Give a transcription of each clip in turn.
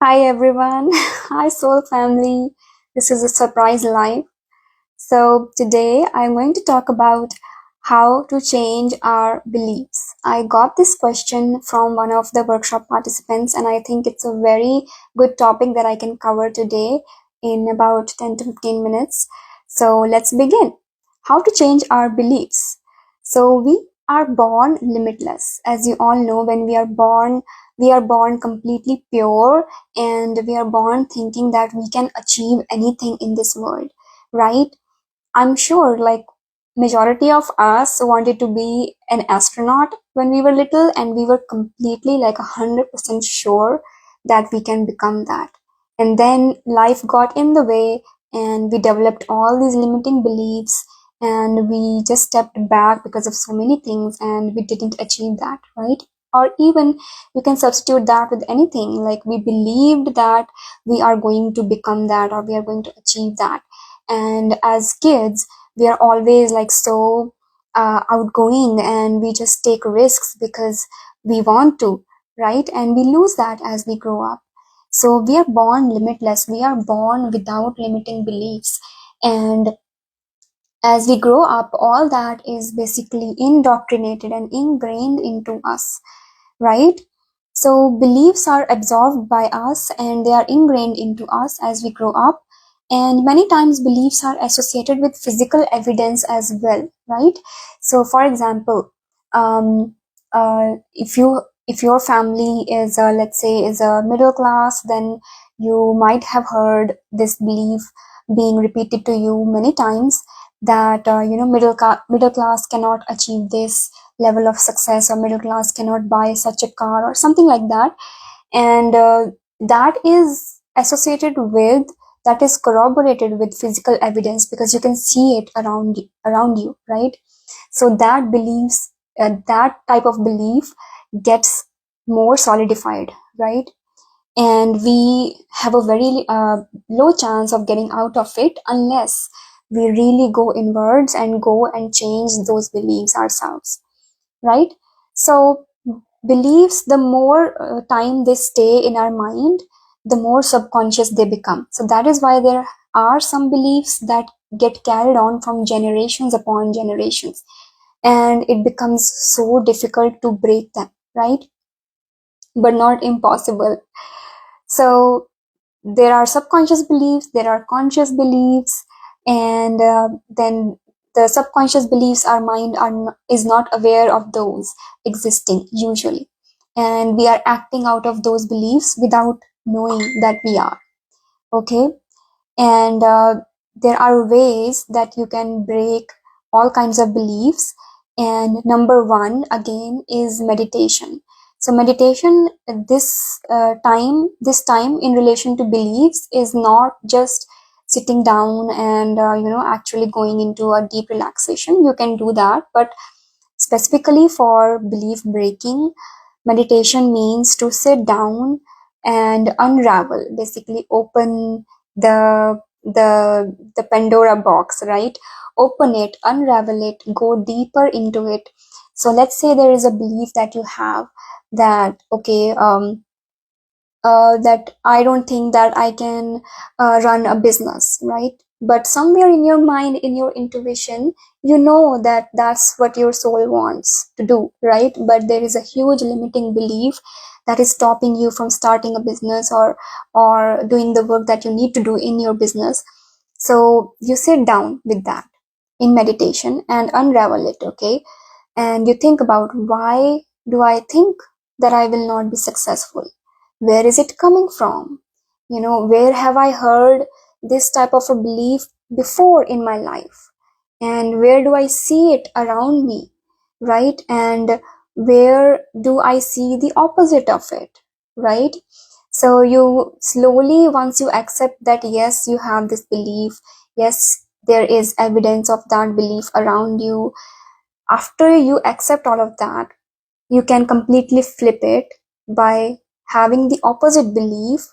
Hi everyone. Hi Soul family. This is a surprise live. So today I'm going to talk about how to change our beliefs. I got this question from one of the workshop participants and I think it's a very good topic that I can cover today in about 10 to 15 minutes. So let's begin. How to change our beliefs. So we are born limitless. As you all know, when we are born completely pure and we are born thinking that we can achieve anything in this world, right? I'm sure like majority of us wanted to be an astronaut when we were little and we were completely like 100% sure that we can become that. And then life got in the way and we developed all these limiting beliefs and we just stepped back because of so many things and we didn't achieve that, right? Or even you can substitute that with anything like we believed that we are going to become that or we are going to achieve that, and as kids we are always like so outgoing and we just take risks because we want to, right? And we lose that as we grow up. So we are born limitless, we are born without limiting beliefs, and as we grow up all that is basically indoctrinated and ingrained into us, right? So beliefs are absorbed by us and they are ingrained into us as we grow up. And many times beliefs are associated with physical evidence as well, right? So for example, if your family is let's say is a middle class, then you might have heard this belief being repeated to you many times that middle class cannot achieve this level of success or middle class cannot buy such a car or something like that. And that is associated with, that is corroborated with physical evidence because you can see it around you, right? So that beliefs that type of belief gets more solidified, right? And we have a very low chance of getting out of it unless we really go inwards and go and change those beliefs ourselves, right? So beliefs, the more time they stay in our mind, the more subconscious they become. So that is why there are some beliefs that get carried on from generations upon generations, and it becomes so difficult to break them, right? But not impossible. So there are subconscious beliefs, there are conscious beliefs, and then the subconscious beliefs our mind is not aware of those existing usually, and we are acting out of those beliefs without knowing that we are, okay? And there are ways that you can break all kinds of beliefs, and number one again is meditation. So meditation this time in relation to beliefs is not just sitting down and actually going into a deep relaxation. You can do that, but specifically for belief breaking, meditation means to sit down and unravel, basically open the Pandora box, right? Open it, unravel it, go deeper into it. So let's say there is a belief that you have that that I don't think that I can run a business, right? But somewhere in your mind, in your intuition, you know that that's what your soul wants to do, right? But there is a huge limiting belief that is stopping you from starting a business or doing the work that you need to do in your business. So you sit down with that in meditation and unravel it, okay? And you think about, why do I think that I will not be successful? Where is it coming from? Where have I heard this type of a belief before in my life? And where do I see it around me, right? And where do I see the opposite of it, right? So you slowly, once you accept that yes, you have this belief, yes, there is evidence of that belief around you, after you accept all of that, you can completely flip it by having the opposite belief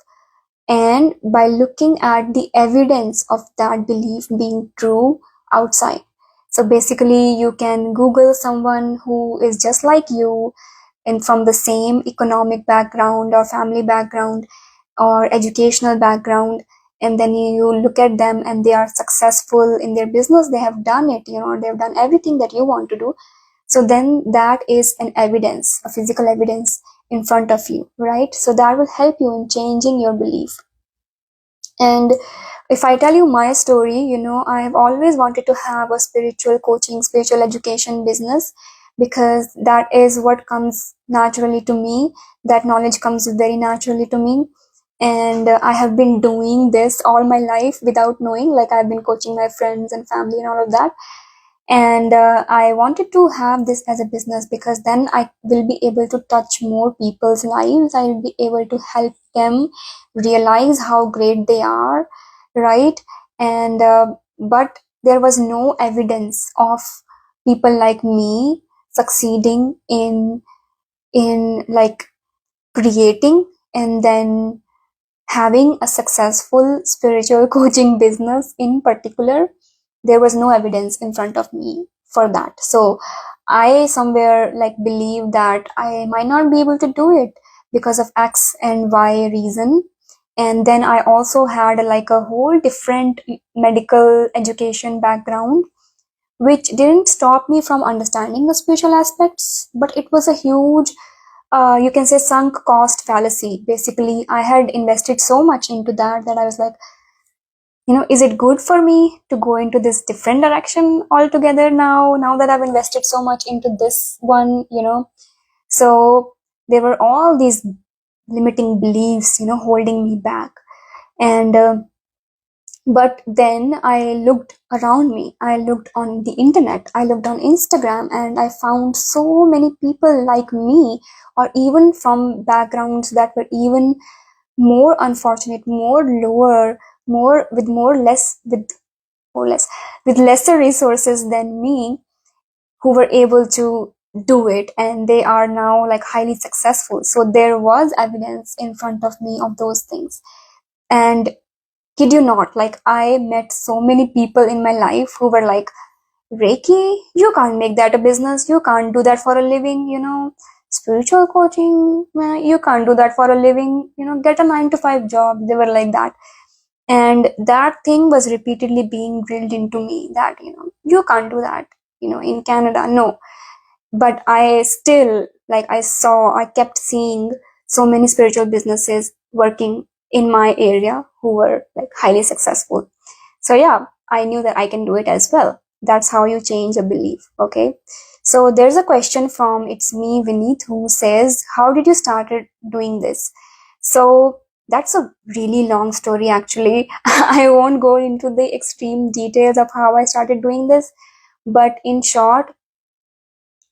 and by looking at the evidence of that belief being true outside. So basically, you can Google someone who is just like you and from the same economic background or family background, or educational background, and then you look at them and they are successful in their business, they have done it, they've done everything that you want to do. So then that is an evidence, a physical evidence in front of you, right? So that will help you in changing your belief. And if I tell you my story, I have always wanted to have a spiritual coaching, spiritual education business, because that is what comes naturally to me. That knowledge comes very naturally to me. And I have been doing this all my life without knowing. Like, I've been coaching my friends and family and all of that. And I wanted to have this as a business, because then I will be able to touch more people's lives. I will be able to help them realize how great they are, right? And but there was no evidence of people like me succeeding in like creating and then having a successful spiritual coaching business in particular. There was no evidence in front of me for that. So I somewhere like believe that I might not be able to do it because of X and Y reason. And then I also had like a whole different medical education background, which didn't stop me from understanding the spiritual aspects, but it was a huge, you can say, sunk cost fallacy. Basically, I had invested so much into that I was like, is it good for me to go into this different direction altogether now that I've invested so much into this one? So there were all these limiting beliefs, holding me back. And but then I looked around me, I looked on the internet, I looked on Instagram, and I found so many people like me, or even from backgrounds that were even more unfortunate, more lower, more with more less with more less with lesser resources than me, who were able to do it, and they are now like highly successful. So there was evidence in front of me of those things. And kid you not, like, I met so many people in my life who were like, Reiki, you can't make that a business, you can't do that for a living. Spiritual coaching, you can't do that for a living, get a 9 to 5 job. They were like that. And that thing was repeatedly being drilled into me, that you can't do that, in Canada, no. But I still, like, I kept seeing so many spiritual businesses working in my area who were like highly successful. So yeah, I knew that I can do it as well. That's how you change a belief. Okay, so there's a question from It's Me Vineet, who says, how did you started doing this? So that's a really long story, actually. I won't go into the extreme details of how I started doing this, but in short,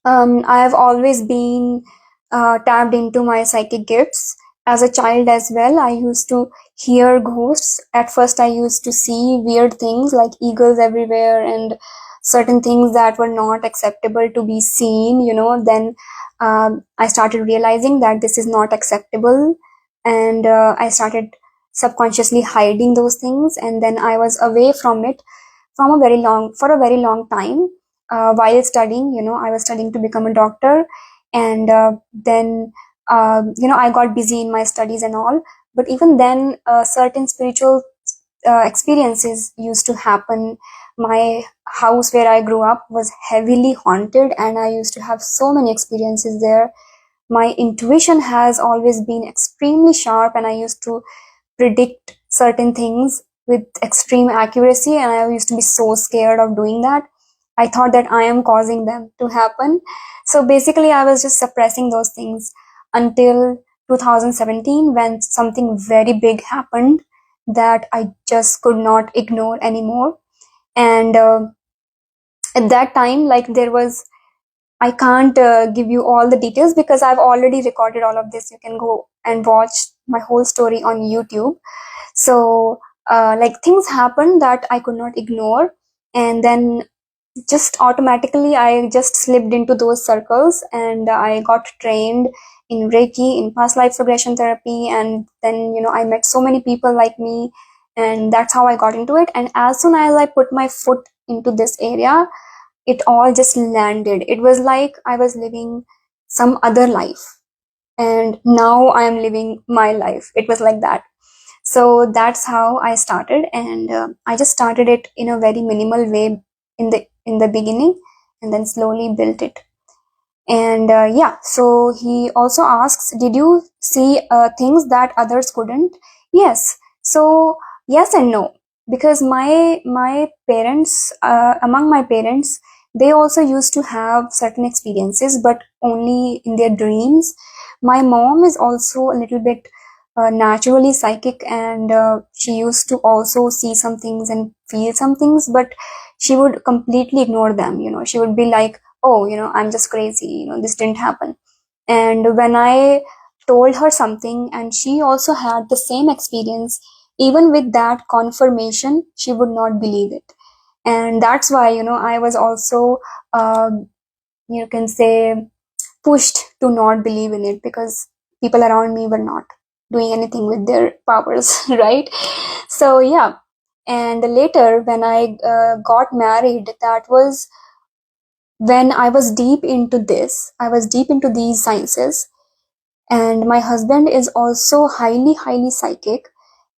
I have always been tapped into my psychic gifts. As a child as well, I used to hear ghosts. At first, I used to see weird things like eagles everywhere and certain things that were not acceptable to be seen. Then I started realizing that this is not acceptable, and I started subconsciously hiding those things, and then I was away from it for a very long time. While studying, I was studying to become a doctor. And then I got busy in my studies and all. But even then, certain spiritual experiences used to happen. My house where I grew up was heavily haunted, and I used to have so many experiences there. My intuition has always been extremely sharp, and I used to predict certain things with extreme accuracy, and I used to be so scared of doing that. I thought that I am causing them to happen. So basically, I was just suppressing those things until 2017, when something very big happened that I just could not ignore anymore. And at that time, like, I can't give you all the details because I've already recorded all of this. You can go and watch my whole story on YouTube. So like, things happened that I could not ignore, and then just automatically I just slipped into those circles, and I got trained in Reiki, in past life regression therapy, and then I met so many people like me, and that's how I got into it. And as soon as I put my foot into this area, it all just landed. It was like I was living some other life. and now I am living my life. It was like that. So that's how I started, and I just started it in a very minimal way in the beginning, and then slowly built it. And yeah, so he also asks, did you see things that others couldn't? Yes. So yes and no, because my parents, among my parents, they also used to have certain experiences, but only in their dreams. My mom is also a little bit naturally psychic, and she used to also see some things and feel some things, but she would completely ignore them. She would be like, oh, I'm just crazy, this didn't happen. And when I told her something and she also had the same experience, even with that confirmation, she would not believe it. And that's why, I was also, you can say, pushed to not believe in it, because people around me were not doing anything with their powers, right? So yeah. And later when I got married, that was when I was deep into this. I was deep into these sciences, and my husband is also highly, highly psychic.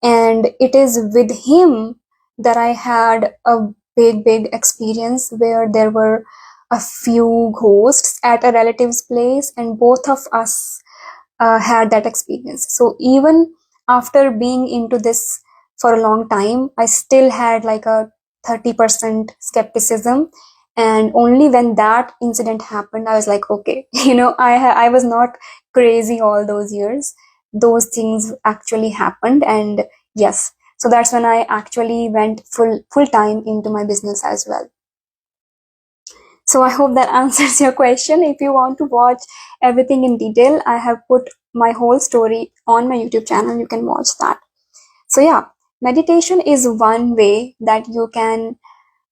And it is with him that I had a big, big experience where there were a few ghosts at a relative's place, and both of us had that experience. So even after being into this for a long time, I still had like a 30% skepticism. And only when that incident happened, I was like, okay, I was not crazy all those years. Those things actually happened, and yes. So that's when I actually went full time into my business as well. So I hope that answers your question. If you want to watch everything in detail, I have put my whole story on my YouTube channel. You can watch that. So yeah, meditation is one way that you can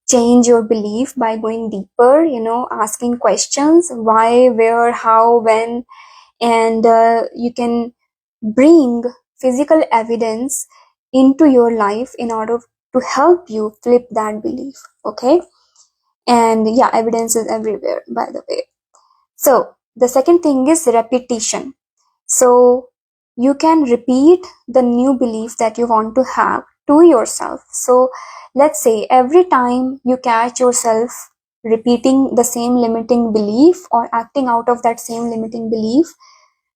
change your belief by going deeper, asking questions, why, where, how, when, and you can bring physical evidence into your life in order to help you flip that belief. Okay. And yeah, evidence is everywhere, by the way. So the second thing is repetition. So you can repeat the new belief that you want to have to yourself. So let's say every time you catch yourself repeating the same limiting belief or acting out of that same limiting belief,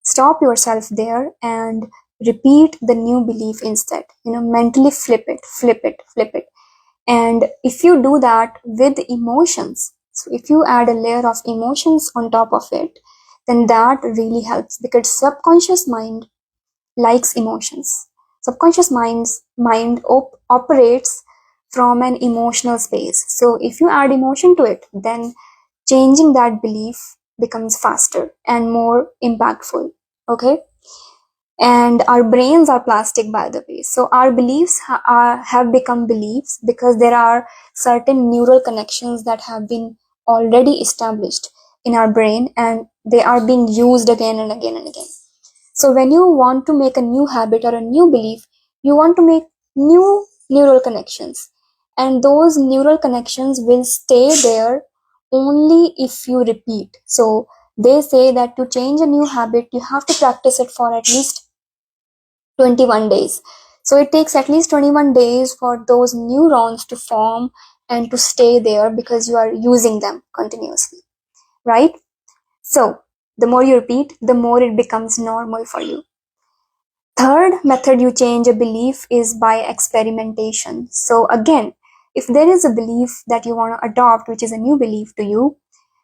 stop yourself there and repeat the new belief instead. Mentally flip it, flip it, flip it. And if you do that with emotions, so if you add a layer of emotions on top of it, then that really helps, because subconscious mind likes emotions. Subconscious mind operates from an emotional space. So if you add emotion to it, then changing that belief becomes faster and more impactful. Okay. And our brains are plastic, by the way. So our beliefs have become beliefs because there are certain neural connections that have been already established in our brain, and they are being used again and again and again. So when you want to make a new habit or a new belief, you want to make new neural connections, and those neural connections will stay there only if you repeat. So they say that to change a new habit, you have to practice it for at least 21 days. So it takes at least 21 days for those neurons to form and to stay there, because you are using them continuously, right? So the more you repeat, the more it becomes normal for you. Third method you change a belief is by experimentation. So again, if there is a belief that you want to adopt, which is a new belief to you,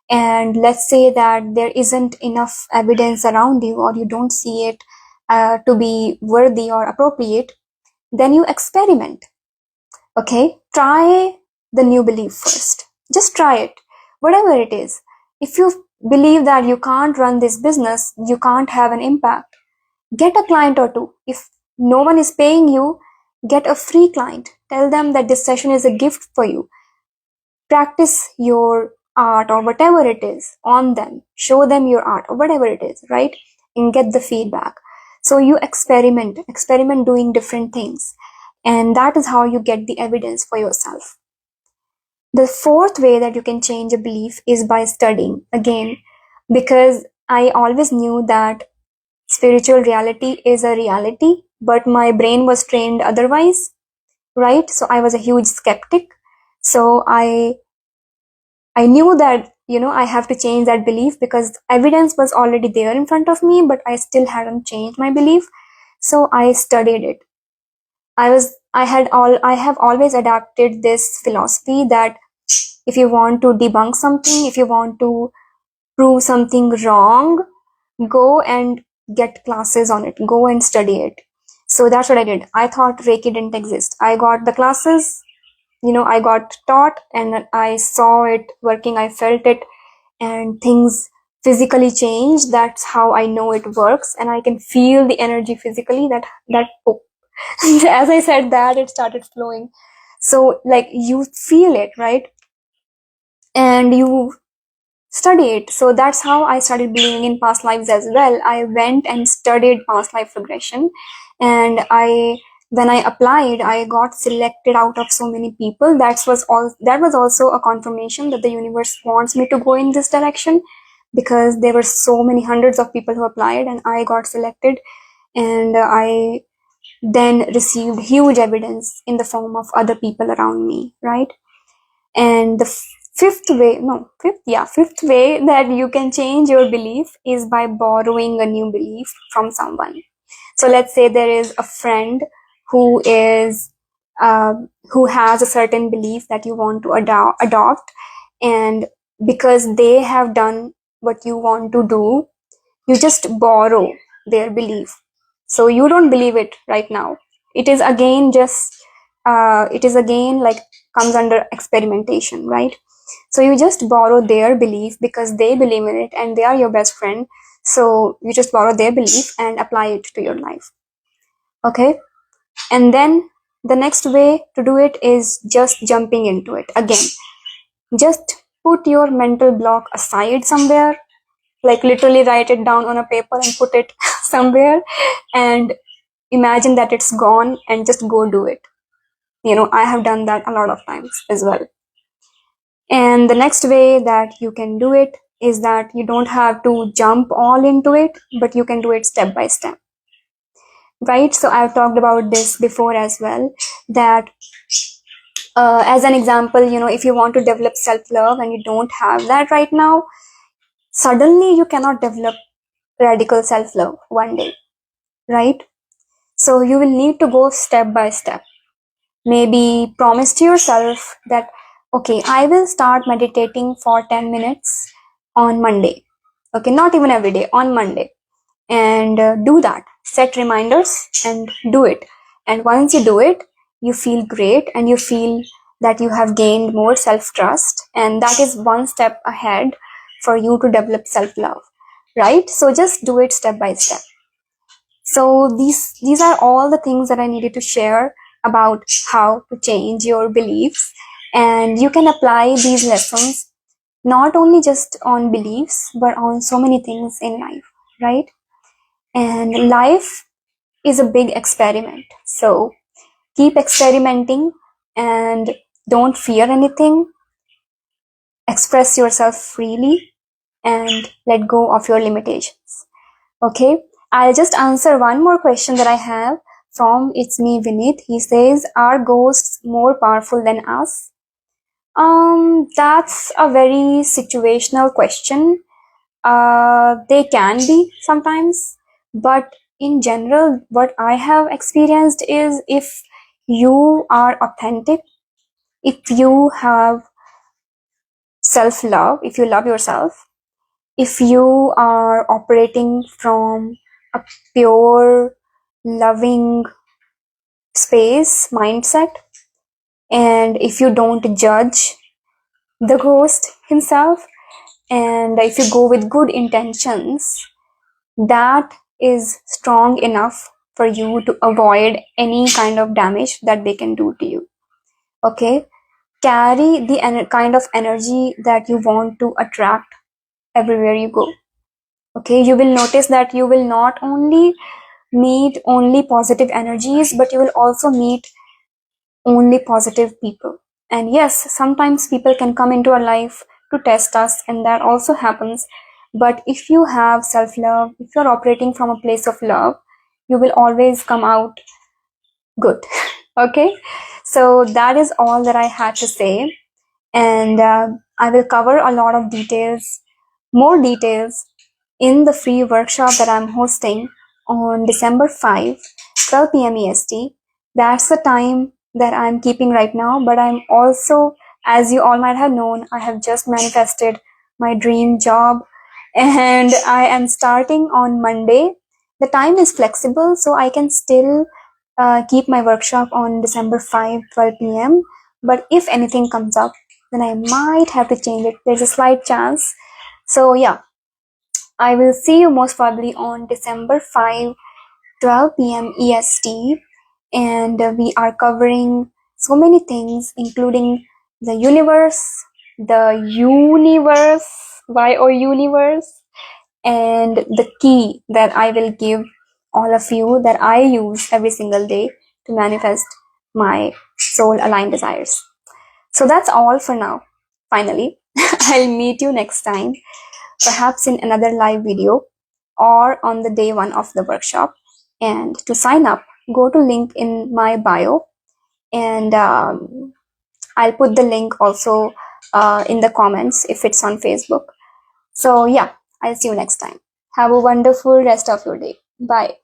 and let's say that there isn't enough evidence around you, or you don't see it to be worthy or appropriate, then you experiment. Okay, try the new belief first. Just try it, whatever it is. If you believe that you can't run this business, you can't have an impact, get a client or two. If no one is paying you, get a free client. Tell them that this session is a gift for you. Practice your art or whatever it is on them. Show them your art or whatever it is, right? And get the feedback. So you experiment doing different things. And that is how you get the evidence for yourself. The fourth way that you can change a belief is by studying. Again, because I always knew that spiritual reality is a reality, but my brain was trained otherwise, right? So I was a huge skeptic. So I knew that, I have to change that belief because evidence was already there in front of me, but I still hadn't changed my belief. So I studied it. I have always adapted this philosophy that if you want to debunk something, if you want to prove something wrong, go and get classes on it, go and study it. So that's what I did. I thought Reiki didn't exist. I got the classes, I got taught and I saw it working, I felt it, and things physically change. That's how I know it works, and I can feel the energy physically that oh, as I said that, it started flowing. So like you feel it, right? And you study it. So that's how I started believing in past lives as well. I went and studied past life regression, and when I applied, I got selected out of so many people. That was also a confirmation that the universe wants me to go in this direction, because there were so many hundreds of people who applied and I got selected. And I then received huge evidence in the form of other people around me, right? And the fifth way that you can change your belief is by borrowing a new belief from someone. So let's say there is a friend who is uh, who has a certain belief that you want to adopt, and because they have done what you want to do, you just borrow their belief. So you don't believe it right now. It is again like comes under experimentation, right? So you just borrow their belief because they believe in it and they are your best friend. So you just borrow their belief and apply it to your life. Okay. And then the next way to do it is just jumping into it again. Just put your mental block aside somewhere, like literally write it down on a paper and put it somewhere, and imagine that it's gone and just go do it. I have done that a lot of times as well. And the next way that you can do it is that you don't have to jump all into it, but you can do it step by step, right? So I've talked about this before as well, that as an example, if you want to develop self-love and you don't have that right now, suddenly you cannot develop radical self-love one day, right? So you will need to go step by step. Maybe promise to yourself that, okay, I will start meditating for 10 minutes on Monday. Okay, not even every day, on Monday. And do that. Set reminders and do it. And once you do it, you feel great and you feel that you have gained more self-trust. And that is one step ahead for you to develop self-love, right? So just do it step by step. So these are all the things that I needed to share about how to change your beliefs, and you can apply these lessons not only just on beliefs but on so many things in life, right? And life is a big experiment. So keep experimenting and don't fear anything. Express yourself freely and let go of your limitations. Okay, I'll just answer one more question that I have from It's Me Vinith. He says, are ghosts more powerful than us? That's a very situational question. They can be sometimes, but in general, what I have experienced is, if you are authentic, if you have self-love, if you love yourself, if you are operating from a pure, loving space, mindset, and if you don't judge the ghost himself, and if you go with good intentions, that is strong enough for you to avoid any kind of damage that they can do to you. Okay, carry the kind of energy that you want to attract everywhere you go. Okay, you will notice that you will not only meet only positive energies, but you will also meet only positive people. And yes, sometimes people can come into our life to test us, and that also happens. But if you have self-love, if you're operating from a place of love, you will always come out good. Okay, so that is all that I had to say, and I will cover a lot of details, more details, in the free workshop that I'm hosting on December 5, 12 p.m. EST. That's the time that I'm keeping right now, but I'm also, as you all might have known, I have just manifested my dream job and I am starting on Monday. The time is flexible, so I can still keep my workshop on December 5, 12 p.m. But if anything comes up, then I might have to change it. There's a slight chance. So, yeah, I will see you most probably on December 5, 12 p.m. EST. And we are covering so many things, including the universe, universe, and the key that I will give all of you that I use every single day to manifest my soul aligned desires. So that's all for now. Finally, I'll meet you next time, perhaps in another live video or on the day one of the workshop. And to sign up, go to link in my bio, and I'll put the link also in the comments if it's on Facebook. So yeah, I'll see you next time. Have a wonderful rest of your day. Bye.